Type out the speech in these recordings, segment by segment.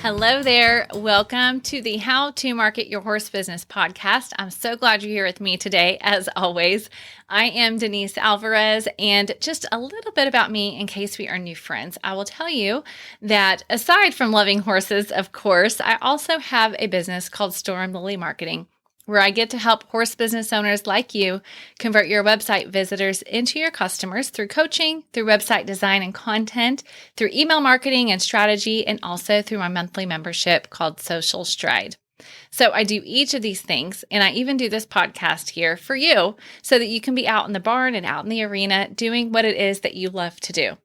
Hello there. Welcome to the How to Market Your Horse Business podcast. I'm so glad you're here with me today, as always. I am Denise Alvarez, and just a little bit about me in case we are new friends. I will tell you that aside from loving horses, of course, I also have a business called Storm Lily Marketing, where I get to help horse business owners like you convert your website visitors into your customers through coaching, through website design and content, through email marketing and strategy, and also through my monthly membership called Social Stride. So I do each of these things, and I even do this podcast here for you so that you can be out in the barn and out in the arena doing what it is that you love to do.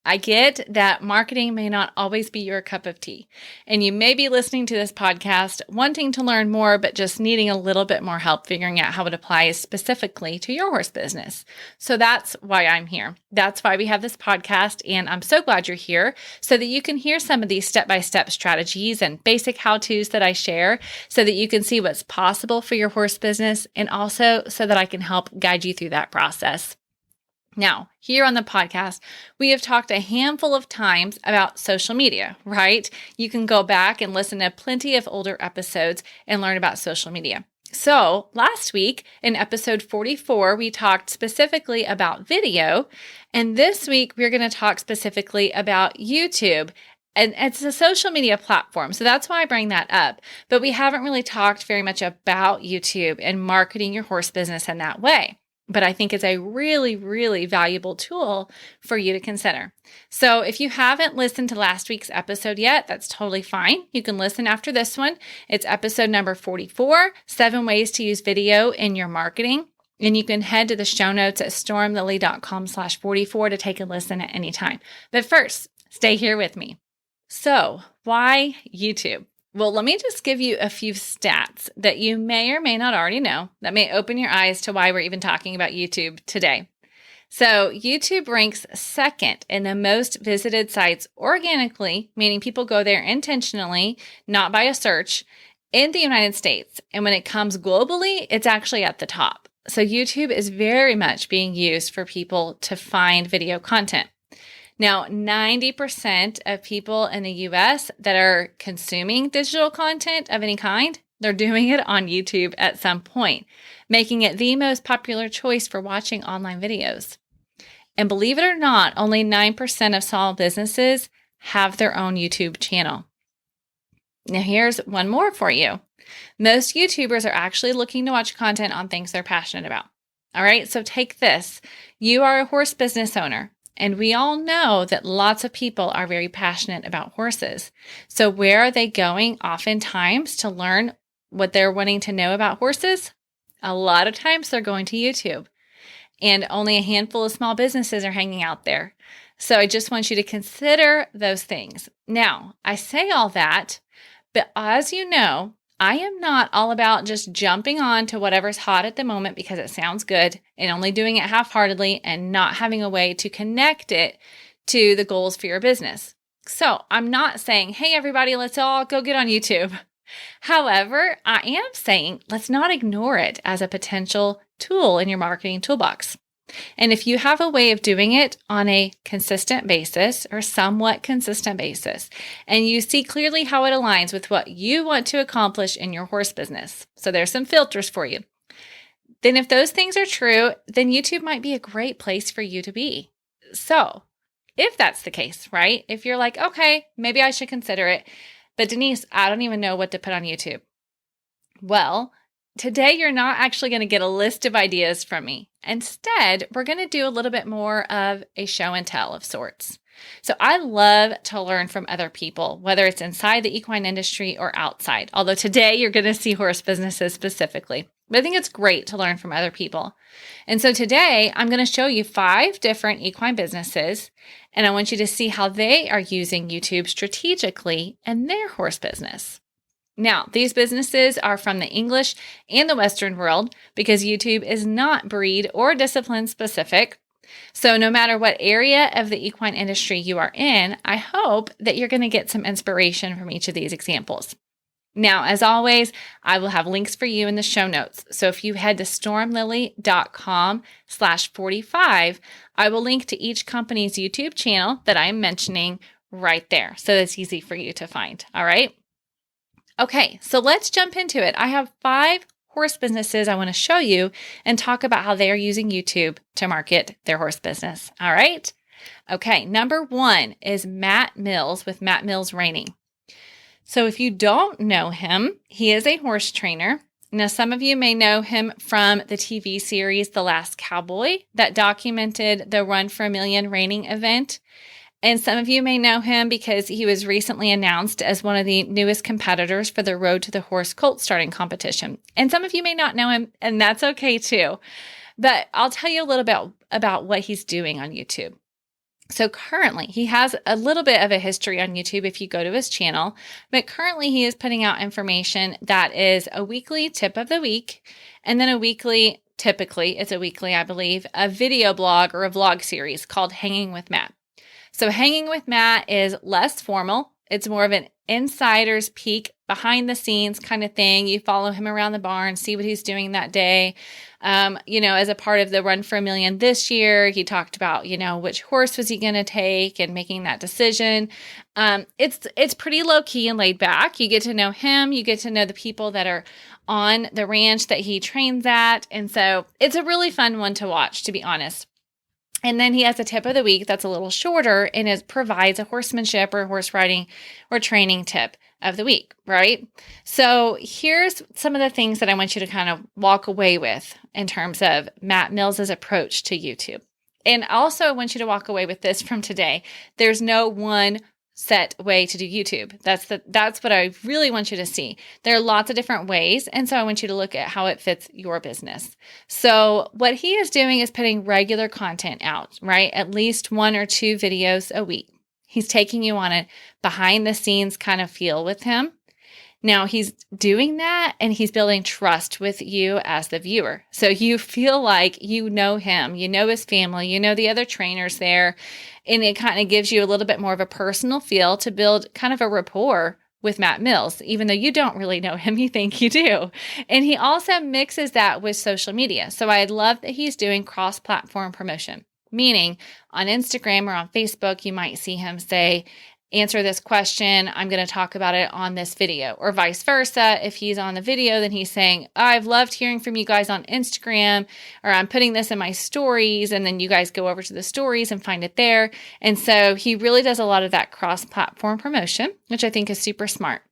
I get that marketing may not always be your cup of tea, and you may be listening to this podcast wanting to learn more, but just needing a little bit more help figuring out how it applies specifically to your horse business. So that's why I'm here. That's why we have this podcast, and I'm so glad you're here so that you can hear some of these step-by-step strategies and basic how-tos that I share so that you can see what's possible for your horse business, and also so that I can help guide you through that process. Now, here on the podcast, we have talked a handful of times about social media, right? You can go back and listen to plenty of older episodes and learn about social media. So last week in episode 44, we talked specifically about video. And this week, we're going to talk specifically about YouTube. And it's a social media platform, so that's why I bring that up. But we haven't really talked very much about YouTube and marketing your horse business in that way. But I think it's a really, really valuable tool for you to consider. So if you haven't listened to last week's episode yet, that's totally fine. You can listen after this one. It's episode number 44, 7 ways to use video in your marketing. And you can head to the show notes at stormlily.com/44 to take a listen at any time. But first, stay here with me. So why YouTube? Well, let me just give you a few stats that you may or may not already know that may open your eyes to why we're even talking about YouTube today. So YouTube ranks second in the most visited sites organically, meaning people go there intentionally, not by a search, in the United States. And when it comes globally, it's actually at the top. So YouTube is very much being used for people to find video content. Now, 90% of people in the US that are consuming digital content of any kind, they're doing it on YouTube at some point, making it the most popular choice for watching online videos. And believe it or not, only 9% of small businesses have their own YouTube channel. Now, here's one more for you. Most YouTubers are actually looking to watch content on things they're passionate about. All right, so take this. You are a horse business owner. And we all know that lots of people are very passionate about horses. So where are they going oftentimes to learn what they're wanting to know about horses? A lot of times they're going to YouTube. And only a handful of small businesses are hanging out there. So I just want you to consider those things. Now, I say all that, but as you know, I am not all about just jumping on to whatever's hot at the moment because it sounds good and only doing it half-heartedly and not having a way to connect it to the goals for your business. So I'm not saying, hey, everybody, let's all go get on YouTube. However, I am saying let's not ignore it as a potential tool in your marketing toolbox. And if you have a way of doing it on a consistent basis or somewhat consistent basis, and you see clearly how it aligns with what you want to accomplish in your horse business, so there's some filters for you, then if those things are true, then YouTube might be a great place for you to be. So if that's the case, right? If you're like, okay, maybe I should consider it, but Denise, I don't even know what to put on YouTube. Well, today, you're not actually going to get a list of ideas from me. Instead, we're going to do a little bit more of a show and tell of sorts. So I love to learn from other people, whether it's inside the equine industry or outside. Although today you're going to see horse businesses specifically. But I think it's great to learn from other people. And so today I'm going to show you 5 different equine businesses, and I want you to see how they are using YouTube strategically in their horse business. Now, these businesses are from the English and the Western world because YouTube is not breed or discipline specific. So no matter what area of the equine industry you are in, I hope that you're going to get some inspiration from each of these examples. Now, as always, I will have links for you in the show notes. So if you head to stormlily.com/45, I will link to each company's YouTube channel that I am mentioning right there. So that's easy for you to find. All right. Okay, so let's jump into it. I have 5 horse businesses I want to show you and talk about how they are using YouTube to market their horse business. All right. Okay, number 1 is Matt Mills with Matt Mills Reining. So if you don't know him, he is a horse trainer. Now, some of you may know him from the TV series The Last Cowboy that documented the Run for a Million reining event. And some of you may know him because he was recently announced as one of the newest competitors for the Road to the Horse Colt starting competition. And some of you may not know him, and that's okay too. But I'll tell you a little bit about what he's doing on YouTube. So currently, he has a little bit of a history on YouTube if you go to his channel, but currently he is putting out information that is a weekly tip of the week, and then typically it's a weekly, I believe, a video blog or a vlog series called Hanging with Matt. So Hanging with Matt is less formal. It's more of an insider's peek, behind the scenes kind of thing. You follow him around the barn, see what he's doing that day. As a part of the Run for a Million this year, he talked about, which horse was he going to take and making that decision. It's pretty low key and laid back. You get to know him. You get to know the people that are on the ranch that he trains at. And so it's a really fun one to watch, to be honest. And then he has a tip of the week that's a little shorter and it provides a horsemanship or horse riding or training tip of the week, right? So here's some of the things that I want you to kind of walk away with in terms of Matt Mills' approach to YouTube. And also I want you to walk away with this from today. There's no one set way to do YouTube. That's what I really want you to see. There are lots of different ways. And so I want you to look at how it fits your business. So what he is doing is putting regular content out, right? At least 1 or 2 videos a week. He's taking you on a behind the scenes kind of feel with him. Now he's doing that and he's building trust with you as the viewer. So you feel like you know him, you know his family, you know the other trainers there, and it kind of gives you a little bit more of a personal feel to build kind of a rapport with Matt Mills, even though you don't really know him, you think you do. And he also mixes that with social media. So I love that he's doing cross-platform promotion, meaning on Instagram or on Facebook, you might see him say, answer this question, I'm going to talk about it on this video, or vice versa. If he's on the video, then he's saying, I've loved hearing from you guys on Instagram, or I'm putting this in my stories, and then you guys go over to the stories and find it there. And so he really does a lot of that cross-platform promotion, which I think is super smart.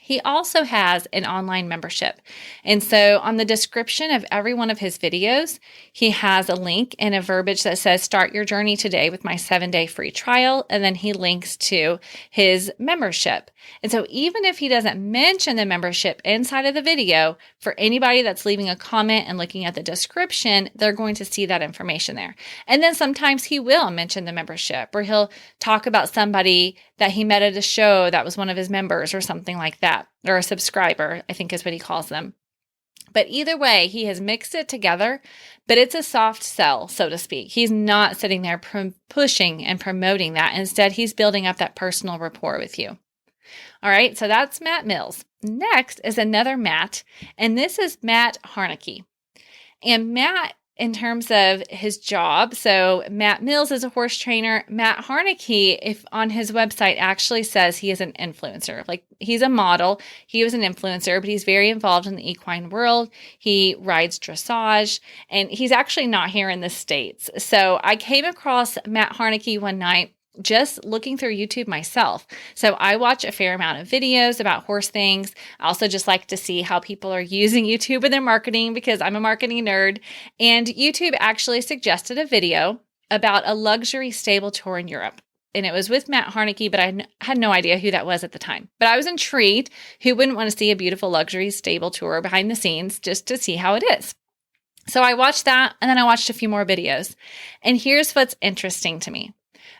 He also has an online membership. And so on the description of every one of his videos, he has a link and a verbiage that says, start your journey today with my 7-day free trial. And then he links to his membership. And so even if he doesn't mention the membership inside of the video, for anybody that's leaving a comment and looking at the description, they're going to see that information there. And then sometimes he will mention the membership, or he'll talk about somebody that he met at a show that was one of his members or something like that, or a subscriber, I think is what he calls them. But either way, he has mixed it together, but it's a soft sell, so to speak. He's not sitting there pushing and promoting that. Instead, he's building up that personal rapport with you. All right, so that's Matt Mills. Next is another Matt, and this is Matt Harneke. And Matt, in terms of his job, so Matt Mills is a horse trainer. Matt Harneke, if on his website, actually says he is an influencer. Like, he's a model. He was an influencer, but he's very involved in the equine world. He rides dressage, and he's actually not here in the States. So I came across Matt Harneke one night just looking through YouTube myself. So I watch a fair amount of videos about horse things. I also just like to see how people are using YouTube in their marketing because I'm a marketing nerd. And YouTube actually suggested a video about a luxury stable tour in Europe. And it was with Matt Harneke, but I had no idea who that was at the time. But I was intrigued. Who wouldn't want to see a beautiful luxury stable tour behind the scenes just to see how it is? So I watched that, and then I watched a few more videos. And here's what's interesting to me.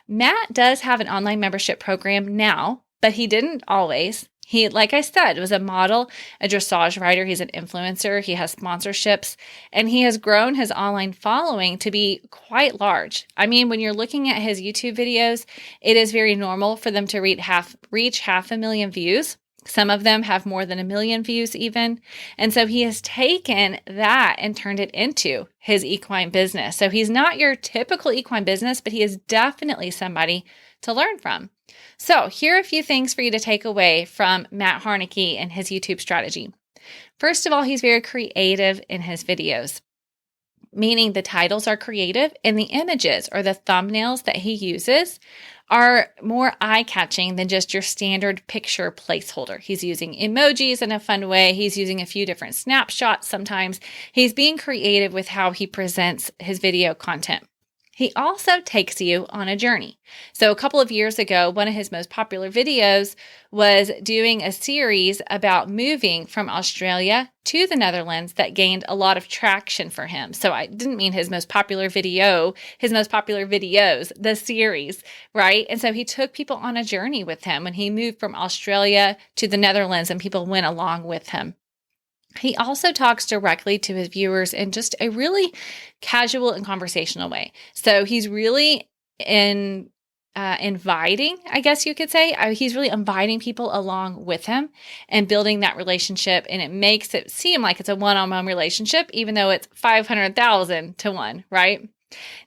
Matt does have an online membership program now, but he didn't always. He, like I said, was a model, a dressage rider. He's an influencer. He has sponsorships, and he has grown his online following to be quite large. I mean, when you're looking at his YouTube videos, it is very normal for them to reach half a million views. Some of them have more than 1 million views even. And so he has taken that and turned it into his equine business. So he's not your typical equine business, but he is definitely somebody to learn from. So here are a few things for you to take away from Matt Harneke and his YouTube strategy. First of all, he's very creative in his videos, meaning the titles are creative and the images or the thumbnails that he uses are more eye-catching than just your standard picture placeholder. He's using emojis in a fun way. He's using a few different snapshots sometimes. He's being creative with how he presents his video content. He also takes you on a journey. So a couple of years ago, one of his most popular videos was doing a series about moving from Australia to the Netherlands that gained a lot of traction for him. So I didn't mean his most popular video, his most popular videos, the series, right? And so he took people on a journey with him when he moved from Australia to the Netherlands, and people went along with him. He also talks directly to his viewers in just a really casual and conversational way. So he's really inviting, I guess you could say. He's really inviting people along with him and building that relationship. And it makes it seem like it's a one-on-one relationship, even though it's 500,000 to 1, right?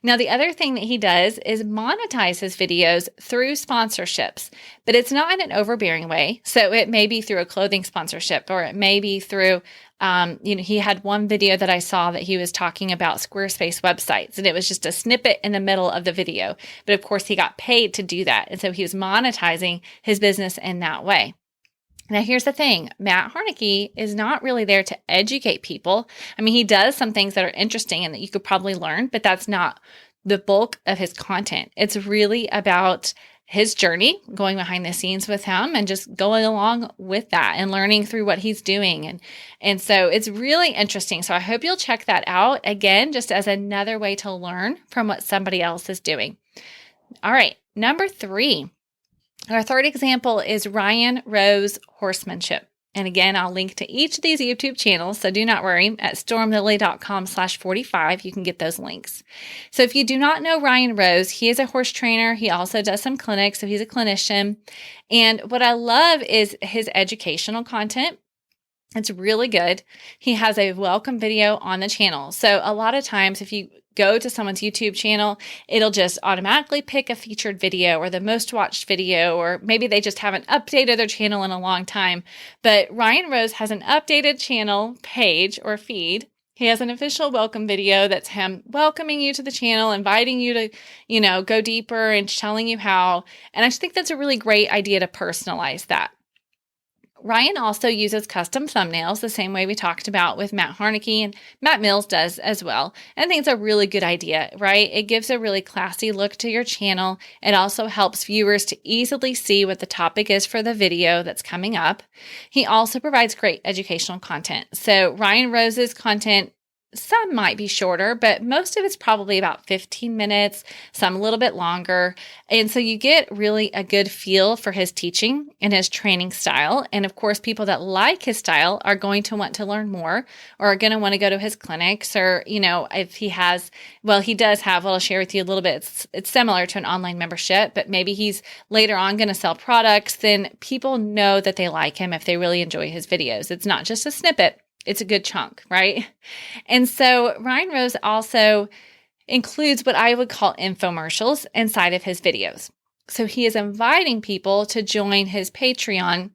Now, the other thing that he does is monetize his videos through sponsorships, but it's not in an overbearing way. So it may be through a clothing sponsorship, or it may be through, he had one video that I saw that he was talking about Squarespace websites, and it was just a snippet in the middle of the video. But of course, he got paid to do that. And so he was monetizing his business in that way. Now, here's the thing. Matt Harneke is not really there to educate people. I mean, he does some things that are interesting and that you could probably learn, but that's not the bulk of his content. It's really about his journey, going behind the scenes with him and just going along with that and learning through what he's doing. And so it's really interesting. So I hope you'll check that out, again, just as another way to learn from what somebody else is doing. All right, number 3. Our third example is Ryan Rose Horsemanship. And again, I'll link to each of these YouTube channels, so do not worry. At stormlily.com/45, you can get those links. So if you do not know Ryan Rose, he is a horse trainer. He also does some clinics, so he's a clinician. And what I love is his educational content. It's really good. He has a welcome video on the channel. So a lot of times if you go to someone's YouTube channel, it'll just automatically pick a featured video or the most watched video, or maybe they just haven't updated their channel in a long time. But Ryan Rose has an updated channel page or feed. He has an official welcome video that's him welcoming you to the channel, inviting you to, go deeper and telling you how. And I just think that's a really great idea to personalize that. Ryan also uses custom thumbnails the same way we talked about with Matt Harneke, and Matt Mills does as well. And I think it's a really good idea, right? It gives a really classy look to your channel. It also helps viewers to easily see what the topic is for the video that's coming up. He also provides great educational content. So Ryan Rose's content, some might be shorter, but most of it's probably about 15 minutes, some a little bit longer. And so you get really a good feel for his teaching and his training style. And of course, people that like his style are going to want to learn more, or are going to want to go to his clinics, or, if he has, he does have, I'll share with you a little bit. It's similar to an online membership, but maybe he's later on going to sell products. Then people know that they like him if they really enjoy his videos. It's not just a snippet. It's a good chunk, right? And so Ryan Rose also includes what I would call infomercials inside of his videos. So he is inviting people to join his Patreon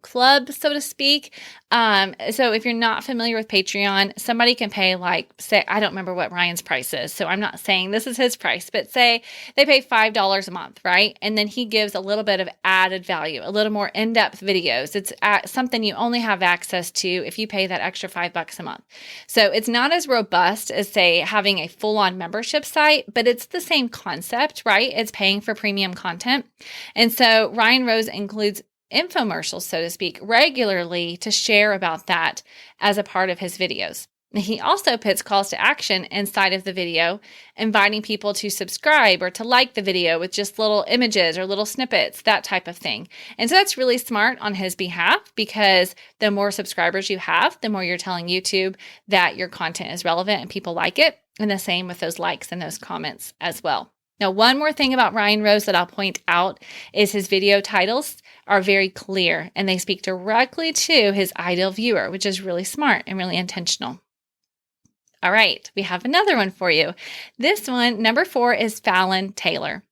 club, so to speak. So if you're not familiar with Patreon, somebody can pay say, I don't remember what Ryan's price is, so I'm not saying this is his price, but say they pay $5 a month, right? And then he gives a little bit of added value, a little more in-depth videos. It's something you only have access to if you pay that extra $5 a month. So it's not as robust as, say, having a full-on membership site, but it's the same concept, right? It's paying for premium content. And so Ryan Rose includes infomercials, so to speak, regularly to share about that as a part of his videos. He also puts calls to action inside of the video, inviting people to subscribe or to like the video with just little images or little snippets, that type of thing. And so that's really smart on his behalf, because the more subscribers you have, the more you're telling YouTube that your content is relevant and people like it. And the same with those likes and those comments as well. Now, one more thing about Ryan Rose that I'll point out is his video titles are very clear and they speak directly to his ideal viewer, which is really smart and really intentional. All right, we have another one for you. This one, number 4, is Fallon Taylor.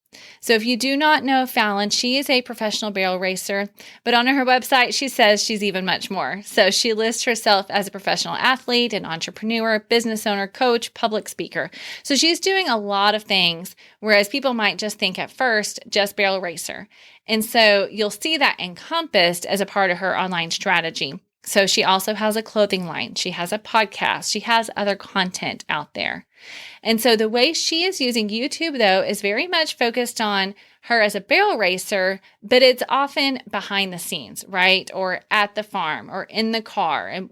So if you do not know Fallon, she is a professional barrel racer, but on her website, she says she's even much more. So she lists herself as a professional athlete, an entrepreneur, business owner, coach, public speaker. So she's doing a lot of things, whereas people might just think at first, just barrel racer. And so you'll see that encompassed as a part of her online strategy. So she also has a clothing line. She has a podcast. She has other content out there. And so the way she is using YouTube, though, is very much focused on her as a barrel racer, but it's often behind the scenes, right? Or at the farm or in the car. And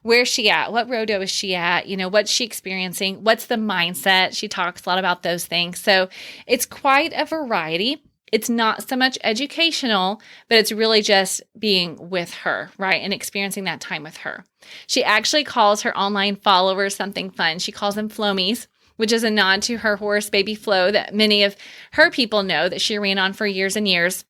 where's she at? What rodeo is she at? What's she experiencing? What's the mindset? She talks a lot about those things. So it's quite a variety. It's not so much educational, but it's really just being with her, right? And experiencing that time with her. She actually calls her online followers something fun. She calls them Flomies, which is a nod to her horse, Baby Flo, that many of her people know that she ran on for years and years.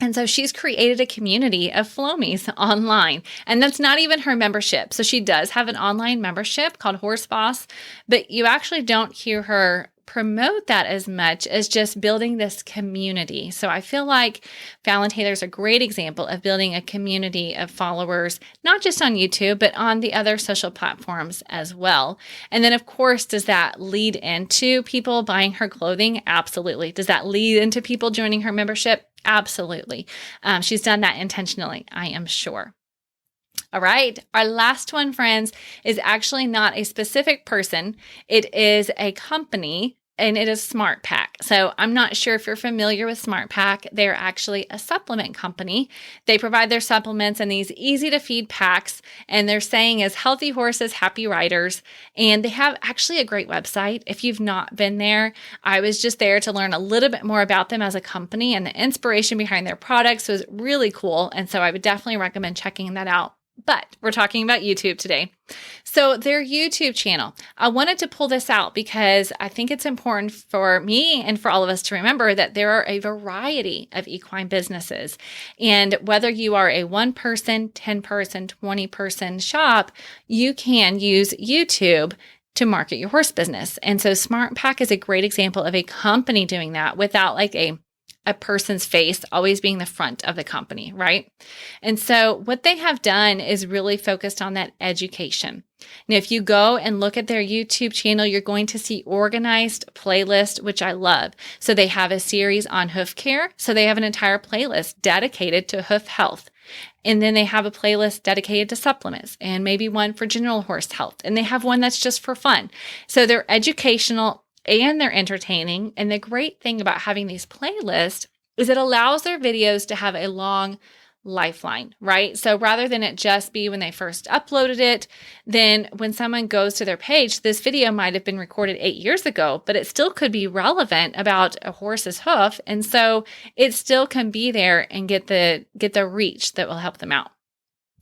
And so she's created a community of Flomies online. And that's not even her membership. So she does have an online membership called Horse Boss, but you actually don't hear her promote that as much as just building this community. So I feel like Fallon Taylor is a great example of building a community of followers, not just on YouTube, but on the other social platforms as well. And then, of course, does that lead into people buying her clothing? Absolutely. Does that lead into people joining her membership? Absolutely. She's done that intentionally, I am sure. All right. Our last one, friends, is actually not a specific person. It is a company, and it is SmartPak. So I'm not sure if you're familiar with SmartPak. They're actually a supplement company. They provide their supplements in these easy to feed packs, and their saying is healthy horses, happy riders. And they have actually a great website. If you've not been there, I was just there to learn a little bit more about them as a company, and the inspiration behind their products was really cool. And so I would definitely recommend checking that out. But we're talking about YouTube today. So their YouTube channel, I wanted to pull this out because I think it's important for me and for all of us to remember that there are a variety of equine businesses. And whether you are a 1-person, 10-person, 20-person shop, you can use YouTube to market your horse business. And so SmartPak is a great example of a company doing that without like a person's face always being the front of the company, right? And so what they have done is really focused on that education. Now, if you go and look at their YouTube channel, you're going to see organized playlist, which I love. So they have a series on hoof care. So they have an entire playlist dedicated to hoof health. And then they have a playlist dedicated to supplements and maybe one for general horse health. And they have one that's just for fun. So they're educational and they're entertaining. And the great thing about having these playlists is it allows their videos to have a long lifeline, right? So rather than it just be when they first uploaded it, then when someone goes to their page, this video might have been recorded 8 years ago, but it still could be relevant about a horse's hoof. And so it still can be there and get the reach that will help them out.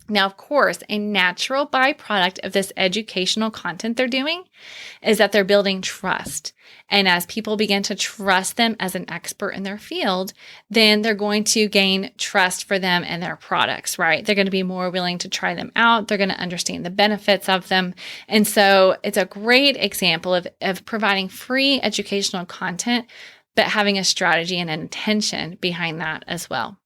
Now, of course, a natural byproduct of this educational content they're doing is that they're building trust. And as people begin to trust them as an expert in their field, then they're going to gain trust for them and their products, right? They're going to be more willing to try them out. They're going to understand the benefits of them. And so it's a great example of providing free educational content, but having a strategy and an intention behind that as well.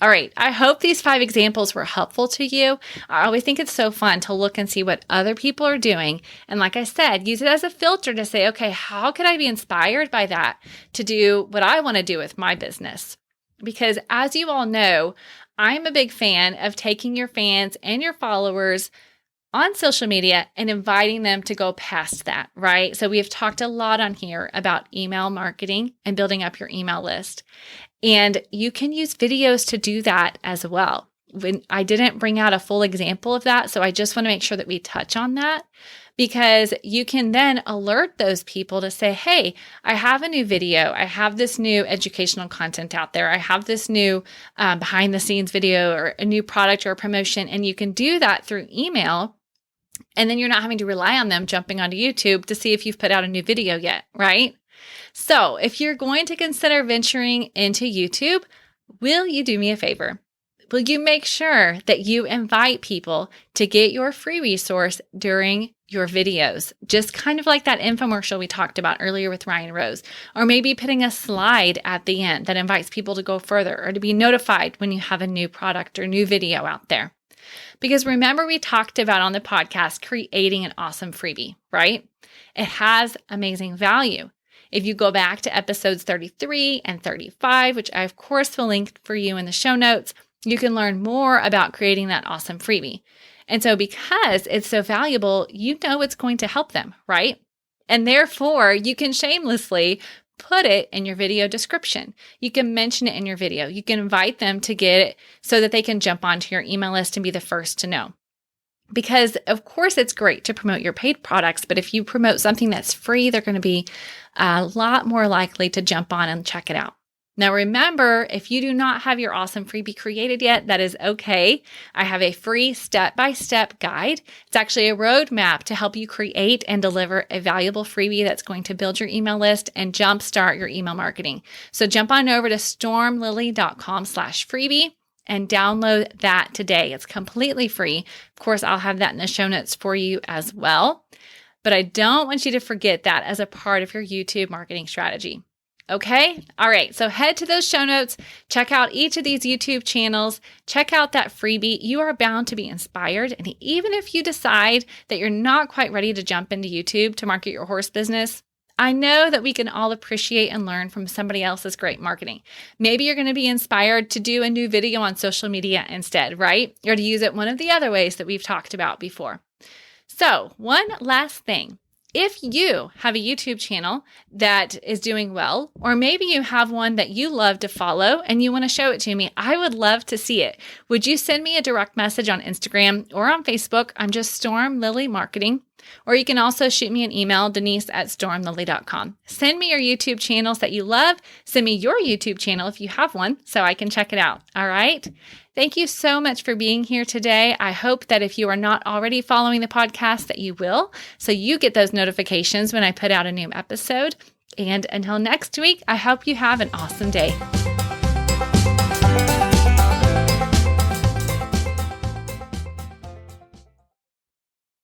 All right, I hope these 5 examples were helpful to you. I always think it's so fun to look and see what other people are doing. And like I said, use it as a filter to say, okay, how could I be inspired by that to do what I want to do with my business? Because as you all know, I'm a big fan of taking your fans and your followers on social media and inviting them to go past that, right? So we have talked a lot on here about email marketing and building up your email list. And you can use videos to do that as well. When I didn't bring out a full example of that, so I just want to make sure that we touch on that because you can then alert those people to say, hey, I have a new video. I have this new educational content out there. I have this new behind the scenes video or a new product or a promotion. And you can do that through email. And then you're not having to rely on them jumping onto YouTube to see if you've put out a new video yet, right? So if you're going to consider venturing into YouTube, Will you do me a favor? Will you make sure that you invite people to get your free resource during your videos? Just kind of like that infomercial we talked about earlier with Ryan Rose, or maybe putting a slide at the end that invites people to go further or to be notified when you have a new product or new video out there. Because remember, we talked about on the podcast creating an awesome freebie, right? It has amazing value. If you go back to episodes 33 and 35, which I of course will link for you in the show notes, you can learn more about creating that awesome freebie. And so because it's so valuable, you know it's going to help them, right? And therefore, you can shamelessly put it in your video description. You can mention it in your video. You can invite them to get it so that they can jump onto your email list and be the first to know. Because of course it's great to promote your paid products, but if you promote something that's free, they're going to be a lot more likely to jump on and check it out. Now remember, if you do not have your awesome freebie created yet, that is okay. I have a free step-by-step guide. It's actually a roadmap to help you create and deliver a valuable freebie that's going to build your email list and jumpstart your email marketing. So jump on over to stormlily.com/freebie and download that today. It's completely free. Of course, I'll have that in the show notes for you as well. But I don't want you to forget that as a part of your YouTube marketing strategy. Okay? All right. So head to those show notes, check out each of these YouTube channels, check out that freebie. You are bound to be inspired. And even if you decide that you're not quite ready to jump into YouTube to market your horse business, I know that we can all appreciate and learn from somebody else's great marketing. Maybe you're going to be inspired to do a new video on social media instead, right? Or to use it one of the other ways that we've talked about before. So one last thing. If you have a YouTube channel that is doing well, or maybe you have one that you love to follow and you want to show it to me, I would love to see it. Would you send me a direct message on Instagram or on Facebook? I'm just Storm Lily Marketing. Or you can also shoot me an email, denise@stormlily.com. Send me your YouTube channels that you love. Send me your YouTube channel if you have one so I can check it out. All right? Thank you so much for being here today. I hope that if you are not already following the podcast, that you will, so you get those notifications when I put out a new episode. And until next week, I hope you have an awesome day.